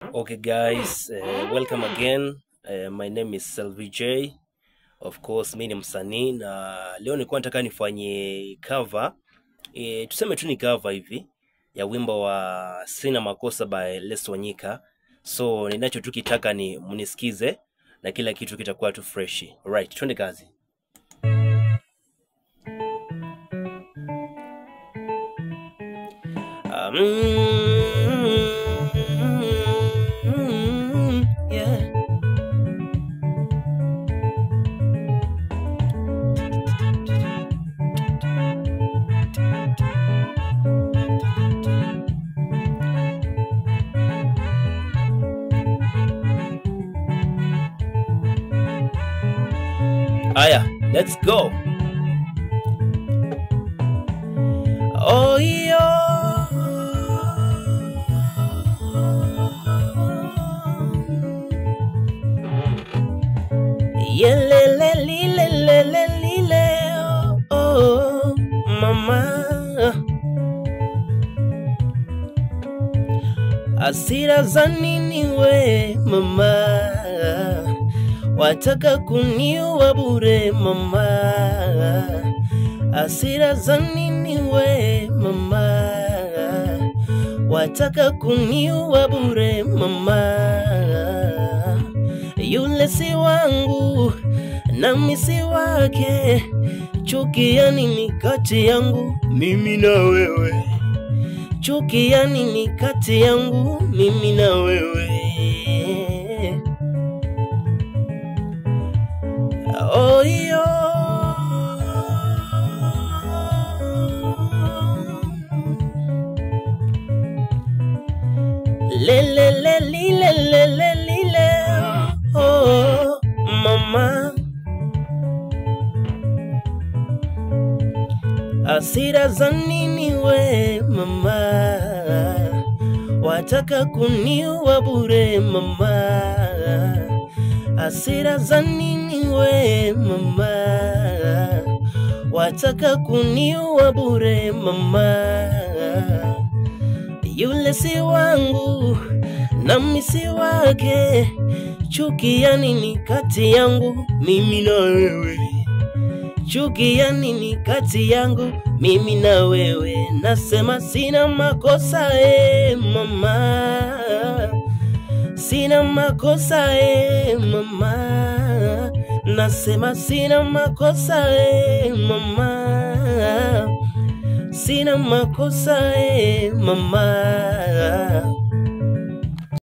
Okay guys, welcome again. My name is Selvi J. Of course, mimi ni msanii na leo nilikuwa nataka nifanye cover. Tuseme tu ni cover hivi ya wimbo wa Sina Makosa by Les Wanyika. So ninacho tu kitaka ni mnisikize na kila kitu kitakuwa tu fresh. Alright, twende kazi. Yeah. Aya, let's go. Oh yo. Yelelelelelelelele, oh, mama. Hasira za nini we mama, wataka kuniua bure mama. Hasira za nini we mama, wataka kuniua bure mama. Yule si wangu nami si wake, chuki ya nini kati yangu mimi na wewe? Chuki ya nini kati yangu mimi na wewe? Oh yo. Lelelelelelelele, oh mama. Hasira za nini we mama, wataka kuniua bure mama. Hasira za nini we mama, wataka kuniua bure mama. Yule si wangu nami si wake, chuki ya nini kati yangu mimi na wewe? Chuki ya nini kati yangu mimi na wewe? Nasema sina makosa mama, sina makosa mama. Nasema sina makosa mama, sina makosa mama.